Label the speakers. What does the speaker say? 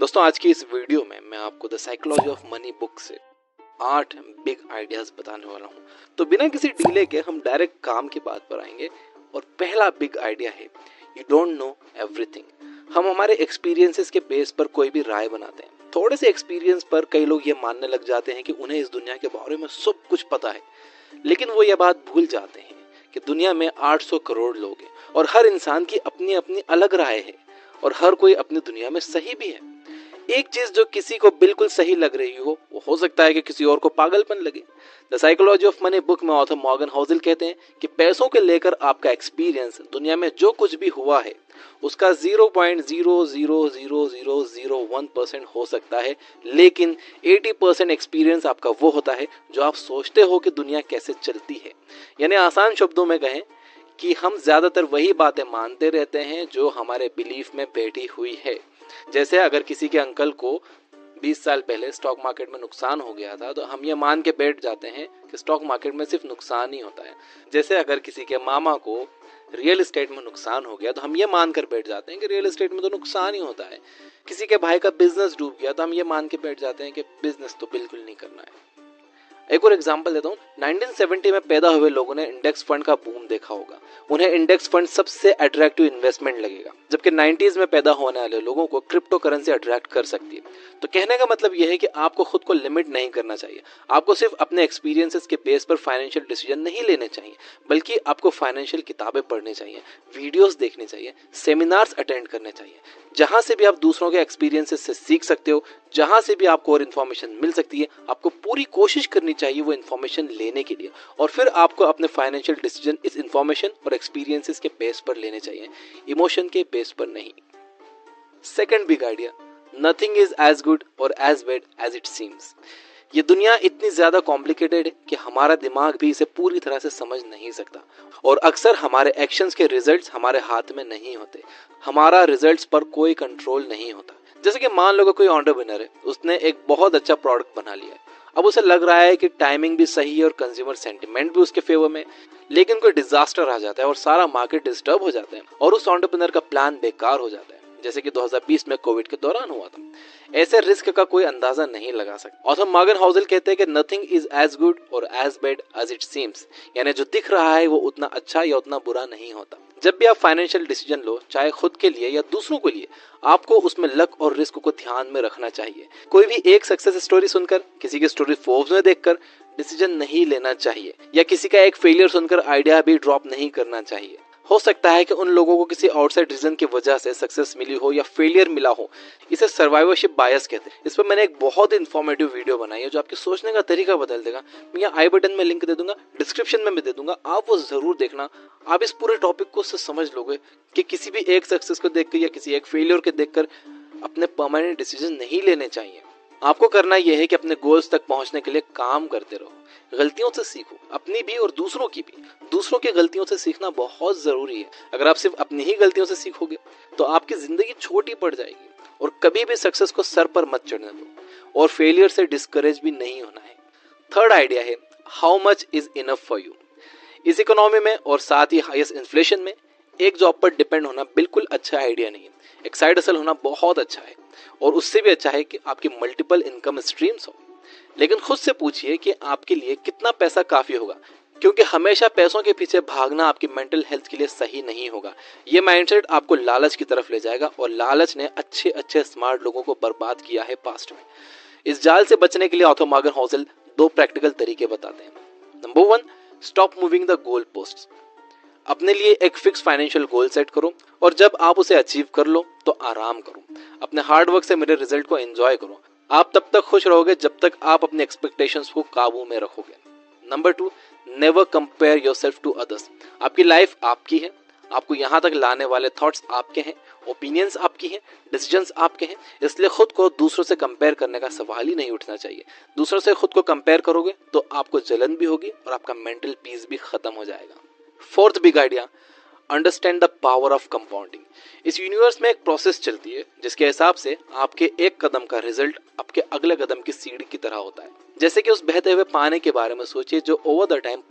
Speaker 1: दोस्तों आज की इस वीडियो में मैं आपको the psychology of money book से 8 बिग आइडियाज बताने वाला हूँ। तो बिना किसी डीले के हम डायरेक्ट काम की बात पर आएंगे। और पहला बिग आइडिया है यू डोंट नो एवरीथिंग। हम हमारे एक्सपीरियंसेस के बेस पर कोई भी राय बनाते हैं। थोड़े से एक्सपीरियंस पर कई लोग ये मानने लग जाते हैं कि उन्हें इस दुनिया के बारे में सब कुछ पता है, लेकिन वो ये बात भूल जाते हैं कि दुनिया में 800 करोड़ लोग हैं और हर इंसान की अपनी अपनी अलग राय है और हर कोई अपनी दुनिया में सही भी है। एक चीज जो किसी को बिल्कुल सही लग रही वो हो सकता है कि किसी और को पागलपन लगे। The psychology of money book में ऑथर मॉर्गन हाउसेल कहते हैं कि पैसों के लेकर आपका एक्सपीरियंस दुनिया में जो कुछ भी हुआ है उसका 0.0000001% हो सकता है, लेकिन 80% एक्सपीरियंस आपका वो होता है जो आप सोचते हो कि दुनिया कैसे चलती है। यानी आसान शब्दों में कहें कि हम ज्यादातर वही बातें मानते रहते हैं जो हमारे बिलीफ में बैठी हुई है। जैसे अगर किसी के अंकल को 20 साल पहले स्टॉक मार्केट में नुकसान हो गया था तो हम ये मान के बैठ जाते हैं कि स्टॉक मार्केट में सिर्फ नुकसान ही होता है। जैसे अगर किसी के मामा को रियल एस्टेट में नुकसान हो गया तो हम ये मान कर बैठ जाते हैं कि रियल एस्टेट में तो नुकसान ही होता है। किसी के भाई का बिजनेस डूब गया तो हम ये मान के बैठ जाते हैं कि बिजनेस तो बिल्कुल नहीं करना है। एक और एग्जांपल देता हूँ। 1970 में पैदा हुए लोगों ने इंडेक्स फंड का बूम देखा होगा। उन्हें इंडेक्स फंड सबसे अट्रैक्टिव इन्वेस्टमेंट लगेगा, जबकि 90s में पैदा होने वाले लोगों को क्रिप्टो करेंसी अट्रैक्ट कर सकती है। तो कहने का मतलब यह है कि आपको खुद को लिमिट नहीं करना चाहिए। आपको सिर्फ अपने एक्सपीरियंसेस के बेस पर फाइनेंशियल डिसीजन नहीं लेने चाहिए, बल्कि आपको फाइनेंशियल किताबें पढ़नी चाहिए, वीडियोस देखनी चाहिए, सेमिनार्स अटेंड करने चाहिए। जहां से भी आप दूसरों के एक्सपीरियंसेस से सीख सकते हो, जहां से भी आपको और इन्फॉर्मेशन मिल सकती है, आपको पूरी कोशिश करनी चाहिए वो इन्फॉर्मेशन लेने के लिए। और फिर आपको अपने फाइनेंशियल डिसीजन इस इन्फॉर्मेशन और एक्सपीरियंसेस के बेस पर लेने चाहिए, इमोशन के बेस पर नहीं। Second big idea, nothing is as good और as bad as it seems. ये दुनिया इतनी ज्यादा कॉम्प्लिकेटेड है कि हमारा दिमाग भी इसे पूरी तरह से समझ नहीं सकता और अक्सर हमारे एक्शंस के रिजल्ट्स हमारे हाथ में नहीं होते। हमारा रिजल्ट्स पर कोई कंट्रोल नहीं होता। जैसे कि मान लो कोई एंटरप्रेन्योर है, उसने एक बहुत अच्छा प्रोडक्ट बना लिया है। अब उसे लग रहा है कि टाइमिंग भी सही है और कंज्यूमर सेंटिमेंट भी उसके फेवर में, लेकिन कोई डिजास्टर आ जाता है और सारा मार्केट डिस्टर्ब हो जाता है और उस एंटरप्रेन्योर का प्लान बेकार हो जाता है, जैसे कि 2020 में कोविड के दौरान हुआ था। ऐसे रिस्क का कोई अंदाजा नहीं लगा सकता। ऑथर मॉर्गन हाउसेल कहते हैं कि नथिंग इज एज गुड और as bad as it seems, यानी जो दिख रहा है वो उतना अच्छा या उतना बुरा नहीं होता। जब भी आप फाइनेंशियल डिसीजन लो, चाहे खुद के लिए या दूसरों के लिए, आपको उसमें लक और रिस्क को ध्यान में रखना चाहिए। कोई भी एक सक्सेस स्टोरी सुनकर, किसी की स्टोरी फोर्ब्स में देखकर डिसीजन नहीं लेना चाहिए, या किसी का एक फेलियर सुनकर आइडिया भी ड्रॉप नहीं करना चाहिए। हो सकता है कि उन लोगों को किसी आउटसाइड रीजन की वजह से सक्सेस मिली हो या फेलियर मिला हो। इसे सर्वाइवरशिप बायस कहते हैं। इस पर मैंने एक बहुत इंफॉर्मेटिव वीडियो बनाई है जो आपके सोचने का तरीका बदल देगा। मैं यहाँ आई बटन में लिंक दे दूंगा, डिस्क्रिप्शन में भी दे दूंगा, आप वो जरूर देखना। आप इस पूरे टॉपिक को उससे समझ लोगे कि किसी भी एक सक्सेस को देखकर या किसी एक फेलियर को देखकर अपने परमानेंट डिसीजन नहीं लेने चाहिए। आपको करना यह है कि अपने गोल्स तक पहुंचने के लिए काम करते रहो, गलतियों से सीखो, अपनी भी और दूसरों की भी। दूसरों की गलतियों से सीखना बहुत जरूरी है। अगर आप सिर्फ अपनी ही गलतियों से सीखोगे तो आपकी जिंदगी छोटी पड़ जाएगी। और कभी भी सक्सेस को सर पर मत चढ़ने दो और फेलियर से डिस्करेज भी नहीं होना है। थर्ड आइडिया है how much is enough for you. इस इकोनॉमी में और साथ ही हाईएस्ट इन्फ्लेशन में एक जॉब पर डिपेंड होना बिल्कुल अच्छा आइडिया नहीं है। एक साइड हसल होना बहुत अच्छा है और उससे भी अच्छा है कि आपकी मल्टीपल इनकम स्ट्रीम्स हो। लेकिन खुद से पूछिए कि आपके लिए कितना पैसा काफी होगा, क्योंकि हमेशा पैसों के पीछे भागना आपकी मेंटल हेल्थ के लिए सही नहीं होगा। ये माइंडसेट आपको लालच की तरफ ले जाएगा और लालच ने अच्छे अच्छे स्मार्ट लोगों को बर्बाद किया है पास्ट में। इस जाल से बचने के लिए ऑथर मॉर्गन हाउसेल 2 प्रैक्टिकल तरीके बताते हैं। Number 1, stop moving the goal posts. अपने लिए एक फिक्स फाइनेंशियल गोल सेट करो और जब आप उसे अचीव कर लो तो आराम करो। अपने हार्ड वर्क से मिले रिजल्ट को एंजॉय करो। आप तब तक खुश रहोगे जब तक आप अपने एक्सपेक्टेशंस को काबू में रखोगे। Number 2, never compare yourself to others. आपकी लाइफ आपकी है, आपको यहाँ तक लाने वाले थॉट्स आपके हैं, ओपिनियंस आपकी हैं, डिसीजंस आपके हैं, इसलिए खुद को दूसरों से कंपेयर करने का सवाल ही नहीं उठना चाहिए। दूसरों से खुद को कंपेयर करोगे तो आपको जलन भी होगी और आपका मेंटल पीस भी खत्म हो जाएगा। Fourth big idea, understand the power of compounding. इस यूनिवर्स में एक प्रोसेस चलती है जिसके हिसाब से आपके एक कदम का रिजल्ट आपके अगले कदम की सीढ़ी की तरह होता है। जैसे कि उस बहते हुए पानी के बारे में सोचिए जो ओवर द टाइम